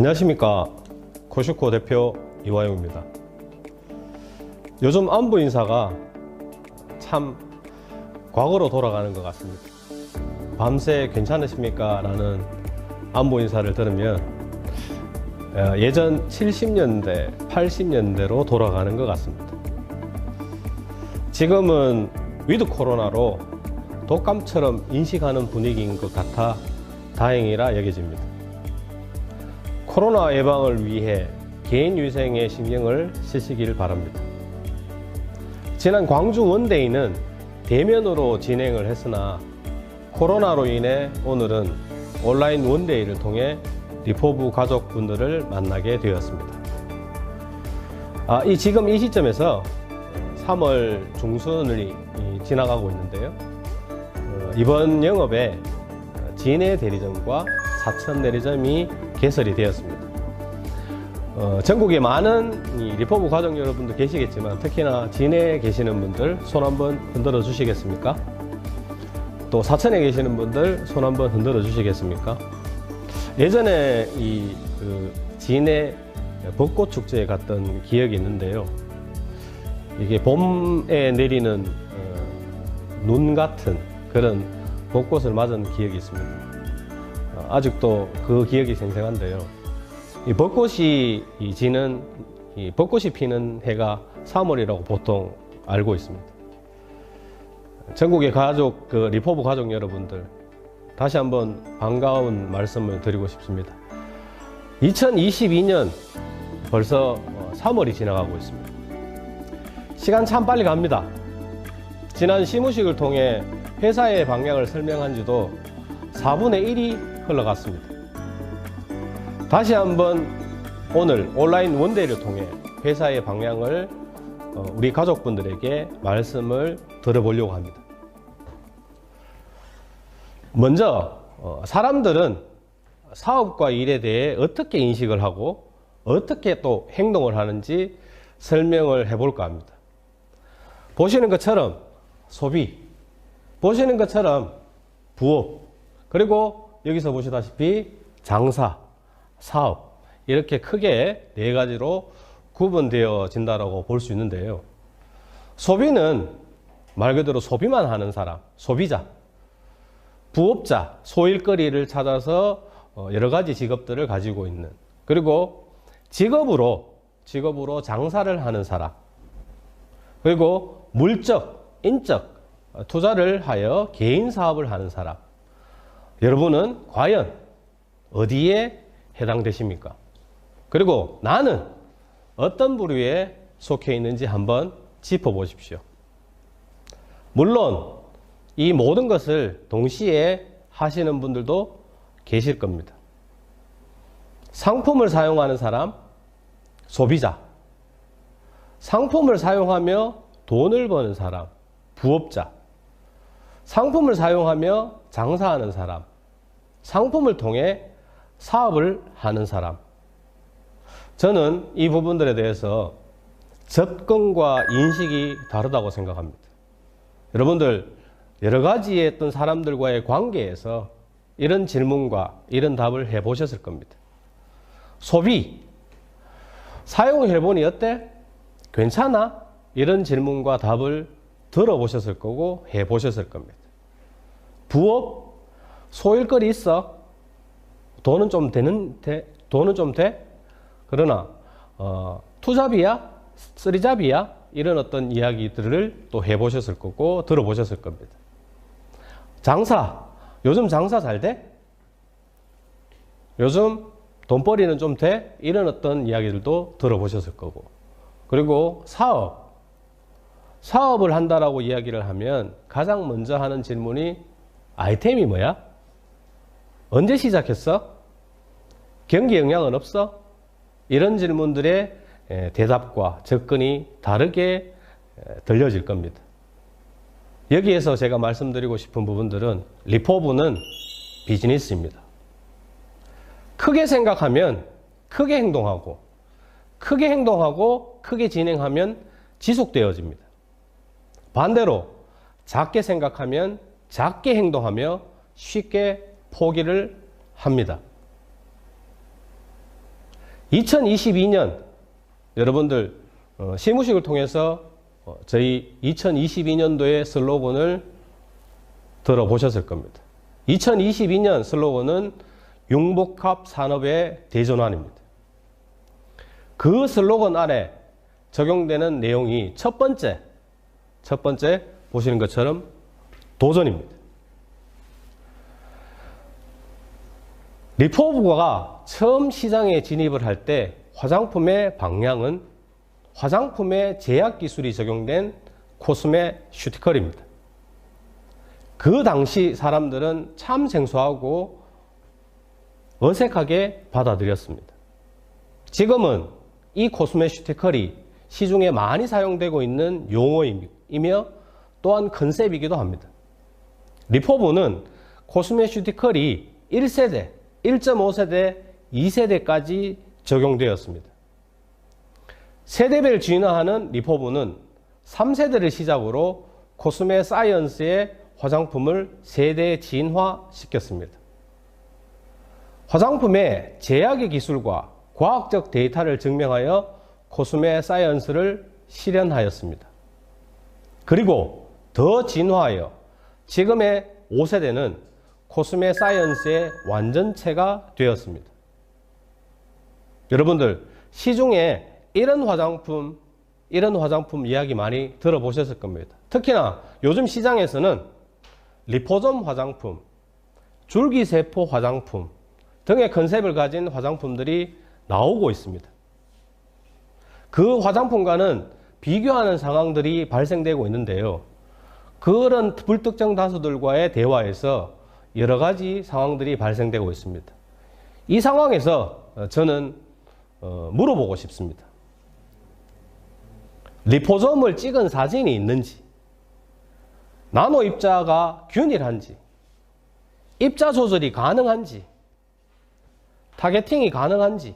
안녕하십니까. 코슈코 대표 이화용입니다. 요즘 안부 인사가 참 과거로 돌아가는 것 같습니다. 밤새 괜찮으십니까? 라는 안부 인사를 들으면 예전 70년대, 80년대로 돌아가는 것 같습니다. 지금은 위드 코로나로 독감처럼 인식하는 분위기인 것 같아 다행이라 여겨집니다. 코로나 예방을 위해 개인 위생에 신경을 쓰시길 바랍니다. 지난 광주 원데이는 대면으로 진행을 했으나 코로나로 인해 오늘은 온라인 원데이를 통해 리포브 가족분들을 만나게 되었습니다. 지금 이 시점에서 3월 중순을 지나가고 있는데요. 이번 영업에 진해 대리점과 사천 대리점이 개설이 되었습니다. 전국에 많은 리포브 가족 여러분들 계시겠지만 특히나 진해에 계시는 분들 손 한번 흔들어 주시겠습니까? 또 사천에 계시는 분들 손 한번 흔들어 주시겠습니까? 예전에 진해 벚꽃 축제에 갔던 기억이 있는데요. 이게 봄에 내리는 눈 같은 그런 벚꽃을 맞은 기억이 있습니다. 아직도 그 기억이 생생한데요. 이 벚꽃이 벚꽃이 피는 해가 3월이라고 보통 알고 있습니다. 전국의 리포브 가족 여러분들 다시 한번 반가운 말씀을 드리고 싶습니다. 2022년 벌써 3월이 지나가고 있습니다. 시간 참 빨리 갑니다. 지난 시무식을 통해 회사의 방향을 설명한 지도 4분의 1이 흘러갔습니다. 다시 한번 오늘 온라인 원데이를 통해 회사의 방향을 우리 가족분들에게 말씀을 들어보려고 합니다. 먼저 사람들은 사업과 일에 대해 어떻게 인식을 하고 어떻게 또 행동을 하는지 설명을 해볼까 합니다. 보시는 것처럼 소비, 보시는 것처럼 부업, 그리고 여기서 보시다시피 장사, 사업, 이렇게 크게 네 가지로 구분되어진다고 볼 수 있는데요. 소비는 말 그대로 소비만 하는 사람, 소비자. 부업자, 소일거리를 찾아서 여러 가지 직업들을 가지고 있는, 그리고 직업으로 장사를 하는 사람, 그리고 물적, 인적 투자를 하여 개인 사업을 하는 사람. 여러분은 과연 어디에 해당되십니까? 그리고 나는 어떤 부류에 속해 있는지 한번 짚어보십시오. 물론 이 모든 것을 동시에 하시는 분들도 계실 겁니다. 상품을 사용하는 사람, 소비자. 상품을 사용하며 돈을 버는 사람, 부업자. 상품을 사용하며 장사하는 사람, 상품을 통해 사업을 하는 사람. 저는 이 부분들에 대해서 접근과 인식이 다르다고 생각합니다. 여러분들 여러 가지의 어떤 사람들과의 관계에서 이런 질문과 이런 답을 해보셨을 겁니다. 소비, 사용해보니 어때? 괜찮아? 이런 질문과 답을 들어보셨을 거고 해보셨을 겁니다. 부업, 소일거리 있어? 돈은 좀 돼? 그러나 투잡이야? 쓰리잡이야? 이런 어떤 이야기들을 또 해보셨을 거고 들어보셨을 겁니다. 장사, 요즘 장사 잘 돼? 요즘 돈벌이는 좀 돼? 이런 어떤 이야기들도 들어보셨을 거고, 그리고 사업을 한다라고 이야기를 하면 가장 먼저 하는 질문이 아이템이 뭐야? 언제 시작했어? 경기 영향은 없어? 이런 질문들의 대답과 접근이 다르게 들려질 겁니다. 여기에서 제가 말씀드리고 싶은 부분들은 리포브는 비즈니스입니다. 크게 생각하면 크게 행동하고, 크게 진행하면 지속되어집니다. 반대로 작게 생각하면 작게 행동하며 쉽게 포기를 합니다. 2022년 여러분들 시무식을 통해서 저희 2022년도의 슬로건을 들어보셨을 겁니다. 2022년 슬로건은 융복합 산업의 대전환입니다. 그 슬로건 안에 적용되는 내용이 첫 번째 보시는 것처럼 도전입니다. 리포브가 처음 시장에 진입을 할 때 화장품의 방향은 화장품의 제약 기술이 적용된 코스메슈티컬입니다. 그 당시 사람들은 참 생소하고 어색하게 받아들였습니다. 지금은 이 코스메슈티컬이 시중에 많이 사용되고 있는 용어이며 또한 컨셉이기도 합니다. 리포브는 코스메슈티컬이 1세대, 1.5세대, 2세대까지 적용되었습니다. 세대별 진화하는 리포브는 3세대를 시작으로 코스메 사이언스의 화장품을 세대 진화시켰습니다. 화장품의 제약의 기술과 과학적 데이터를 증명하여 코스메 사이언스를 실현하였습니다. 그리고 더 진화하여 지금의 5세대는 코스메 사이언스의 완전체가 되었습니다. 여러분들 시중에 이런 화장품 이야기 많이 들어보셨을 겁니다. 특히나 요즘 시장에서는 리포점 화장품, 줄기세포 화장품 등의 컨셉을 가진 화장품들이 나오고 있습니다. 그 화장품과는 비교하는 상황들이 발생되고 있는데요. 그런 불특정 다수들과의 대화에서 여러 가지 상황들이 발생되고 있습니다. 이 상황에서 저는 물어보고 싶습니다. 리포점을 찍은 사진이 있는지, 나노 입자가 균일한지, 입자 조절이 가능한지, 타겟팅이 가능한지,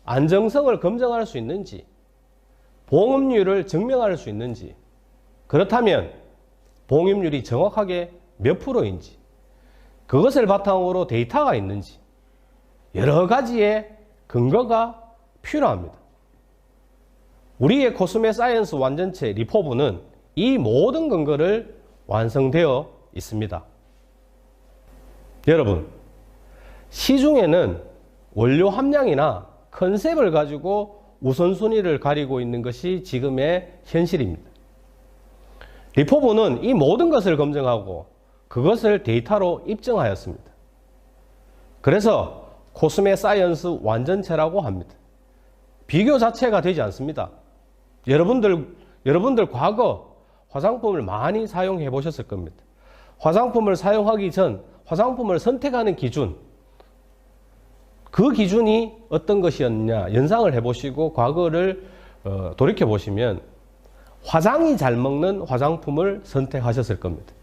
안정성을 검증할 수 있는지, 봉음률을 증명할 수 있는지, 그렇다면 봉음률이 정확하게 몇 프로인지, 그것을 바탕으로 데이터가 있는지 여러 가지의 근거가 필요합니다. 우리의 코스메 사이언스 완전체 리포브는 이 모든 근거를 완성되어 있습니다. 여러분, 시중에는 원료 함량이나 컨셉을 가지고 우선순위를 가리고 있는 것이 지금의 현실입니다. 리포브는 이 모든 것을 검증하고 그것을 데이터로 입증하였습니다. 그래서 코스메 사이언스 완전체라고 합니다. 비교 자체가 되지 않습니다. 여러분들 과거 화장품을 많이 사용해 보셨을 겁니다. 화장품을 사용하기 전 화장품을 선택하는 기준, 그 기준이 어떤 것이었냐 연상을 해보시고 과거를 돌이켜 보시면 화장이 잘 먹는 화장품을 선택하셨을 겁니다.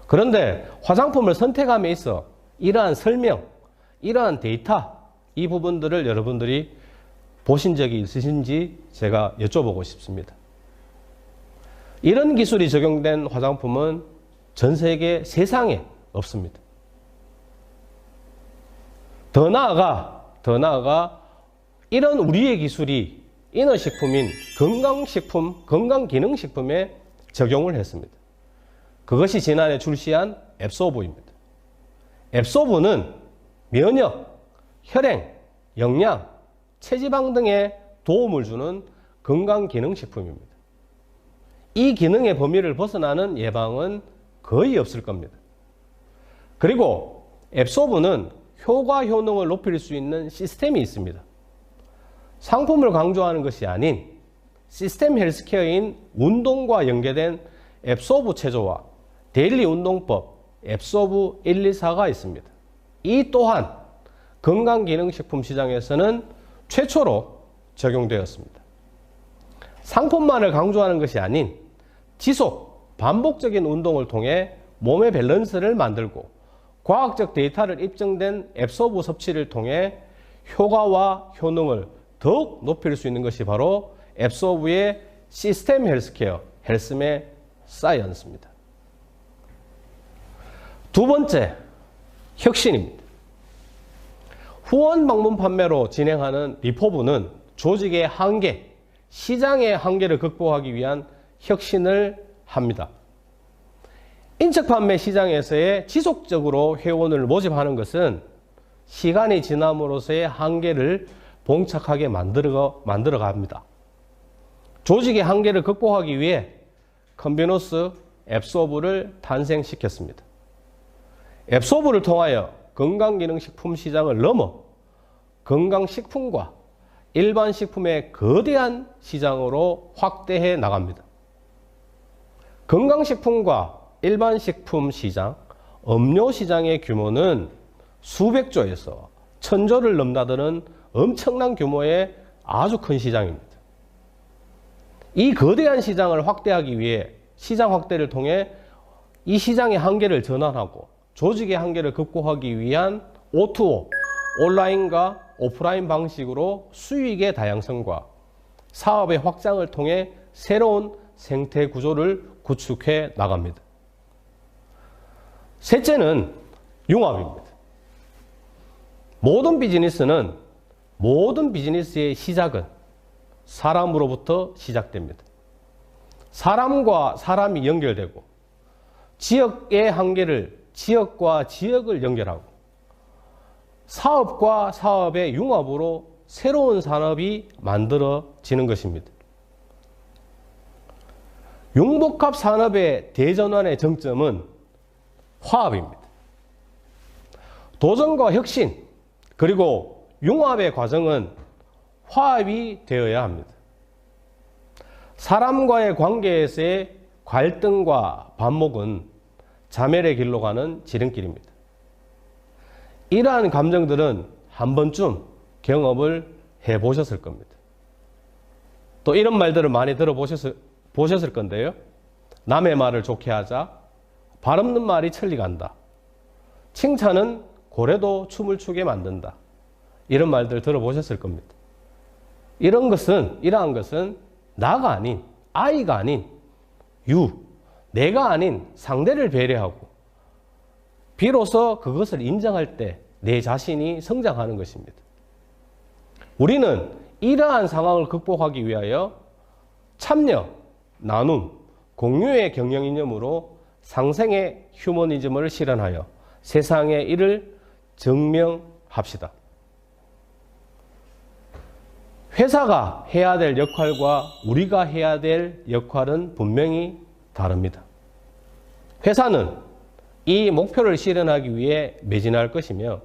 그런데 화장품을 선택함에 있어 이러한 설명, 이러한 데이터, 이 부분들을 여러분들이 보신 적이 있으신지 제가 여쭤보고 싶습니다. 이런 기술이 적용된 화장품은 전 세계 세상에 없습니다. 더 나아가 이런 우리의 기술이 인어식품인 건강식품, 건강기능식품에 적용을 했습니다. 그것이 지난해 출시한 앱소브입니다. 앱소브는 면역, 혈행, 영양, 체지방 등에 도움을 주는 건강기능식품입니다. 이 기능의 범위를 벗어나는 예방은 거의 없을 겁니다. 그리고 앱소브는 효과 효능을 높일 수 있는 시스템이 있습니다. 상품을 강조하는 것이 아닌 시스템 헬스케어인 운동과 연계된 앱소브 체조와 데일리 운동법 앱소브 124가 있습니다. 이 또한 건강기능식품 시장에서는 최초로 적용되었습니다. 상품만을 강조하는 것이 아닌 지속, 반복적인 운동을 통해 몸의 밸런스를 만들고 과학적 데이터를 입증된 앱소브 섭취를 통해 효과와 효능을 더욱 높일 수 있는 것이 바로 앱소브의 시스템 헬스케어, 헬스메 사이언스입니다. 두 번째, 혁신입니다. 후원 방문 판매로 진행하는 리포브는 조직의 한계, 시장의 한계를 극복하기 위한 혁신을 합니다. 인척 판매 시장에서의 지속적으로 회원을 모집하는 것은 시간이 지남으로써의 한계를 봉착하게 만들어 갑니다. 조직의 한계를 극복하기 위해 컨비노스 앱소브를 탄생시켰습니다. 앱소브를 통하여 건강기능식품 시장을 넘어 건강식품과 일반 식품의 거대한 시장으로 확대해 나갑니다. 건강식품과 일반 식품 시장, 음료 시장의 규모는 수백조에서 천조를 넘나드는 엄청난 규모의 아주 큰 시장입니다. 이 거대한 시장을 확대하기 위해 시장 확대를 통해 이 시장의 한계를 전환하고 조직의 한계를 극복하기 위한 O2O, 온라인과 오프라인 방식으로 수익의 다양성과 사업의 확장을 통해 새로운 생태 구조를 구축해 나갑니다. 셋째는 융합입니다. 모든 비즈니스의 시작은 사람으로부터 시작됩니다. 사람과 사람이 연결되고 지역의 한계를 지역과 지역을 연결하고 사업과 사업의 융합으로 새로운 산업이 만들어지는 것입니다. 융복합 산업의 대전환의 정점은 화합입니다. 도전과 혁신 그리고 융합의 과정은 화합이 되어야 합니다. 사람과의 관계에서의 갈등과 반목은 자멸의 길로 가는 지름길입니다. 이러한 감정들은 한 번쯤 경험을 해보셨을 겁니다. 또 이런 말들을 많이 들어보셨을 건데요. 남의 말을 좋게 하자, 발 없는 말이 천리 간다. 칭찬은 고래도 춤을 추게 만든다. 이런 말들 들어보셨을 겁니다. 이러한 것은 나가 아닌, 아이가 아닌, 내가 아닌 상대를 배려하고 비로소 그것을 인정할 때 내 자신이 성장하는 것입니다. 우리는 이러한 상황을 극복하기 위하여 참여, 나눔, 공유의 경영이념으로 상생의 휴머니즘을 실현하여 세상의 일을 증명합시다. 회사가 해야 될 역할과 우리가 해야 될 역할은 분명히 다릅니다. 회사는 이 목표를 실현하기 위해 매진할 것이며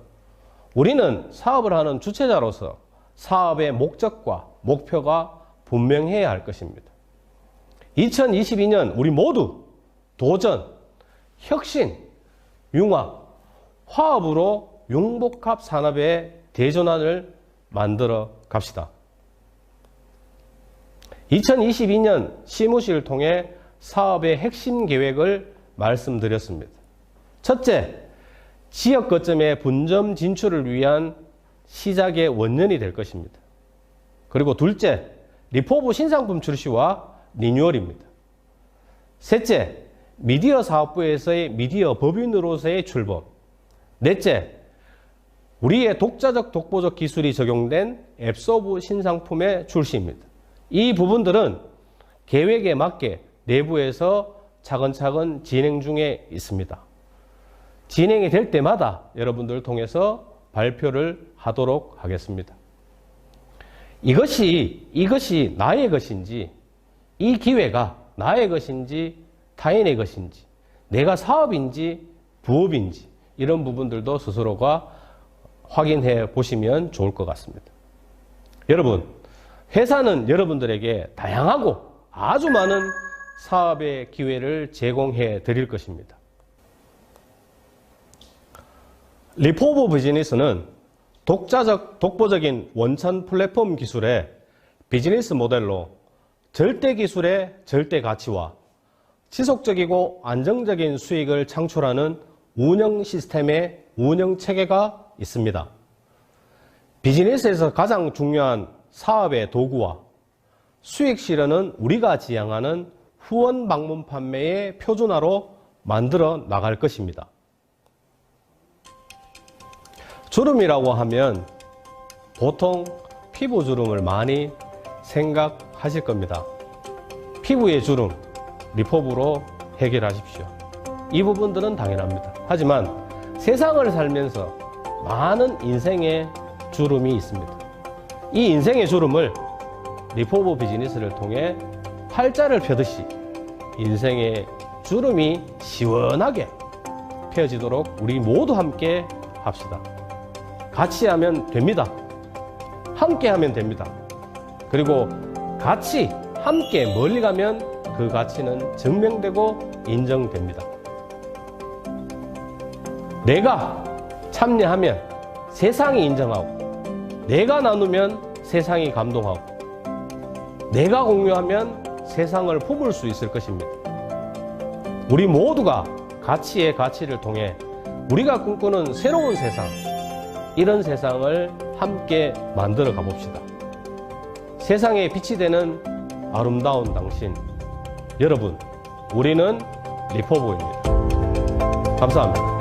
우리는 사업을 하는 주체자로서 사업의 목적과 목표가 분명해야 할 것입니다. 2022년 우리 모두 도전, 혁신, 융합, 화합으로 융복합 산업의 대전환을 만들어 갑시다. 2022년 시무시를 통해 사업의 핵심 계획을 말씀드렸습니다. 첫째, 지역 거점의 분점 진출을 위한 시작의 원년이 될 것입니다. 그리고 둘째, 리포브 신상품 출시와 리뉴얼입니다. 셋째, 미디어 사업부에서의 미디어 법인으로서의 출범. 넷째, 우리의 독자적 독보적 기술이 적용된 앱소브 신상품의 출시입니다. 이 부분들은 계획에 맞게 내부에서 차근차근 진행 중에 있습니다. 진행이 될 때마다 여러분들을 통해서 발표를 하도록 하겠습니다. 이것이 나의 것인지, 이 기회가 나의 것인지 타인의 것인지, 내가 사업인지 부업인지 이런 부분들도 스스로가 확인해 보시면 좋을 것 같습니다. 여러분, 회사는 여러분들에게 다양하고 아주 많은 사업의 기회를 제공해 드릴 것입니다. 리포브 비즈니스는 독보적인 원천 플랫폼 기술의 비즈니스 모델로 절대 기술의 절대 가치와 지속적이고 안정적인 수익을 창출하는 운영 시스템의 운영 체계가 있습니다. 비즈니스에서 가장 중요한 사업의 도구와 수익 실현은 우리가 지향하는 후원 방문 판매의 표준화로 만들어 나갈 것입니다. 주름이라고 하면 보통 피부 주름을 많이 생각하실 겁니다. 피부의 주름, 리포브로 해결하십시오. 이 부분들은 당연합니다. 하지만 세상을 살면서 많은 인생의 주름이 있습니다. 이 인생의 주름을 리포브 비즈니스를 통해 활자를 펴듯이 인생의 주름이 시원하게 펴지도록 우리 모두 함께 합시다. 같이 하면 됩니다. 함께 하면 됩니다. 그리고 같이 함께 멀리 가면 그 가치는 증명되고 인정됩니다. 내가 참여하면 세상이 인정하고, 내가 나누면 세상이 감동하고, 내가 공유하면 세상을 품을 수 있을 것입니다. 우리 모두가 가치의 가치를 통해 우리가 꿈꾸는 새로운 세상, 이런 세상을 함께 만들어 가봅시다. 세상에 빛이 되는 아름다운 당신, 여러분, 우리는 리포브입니다. 감사합니다.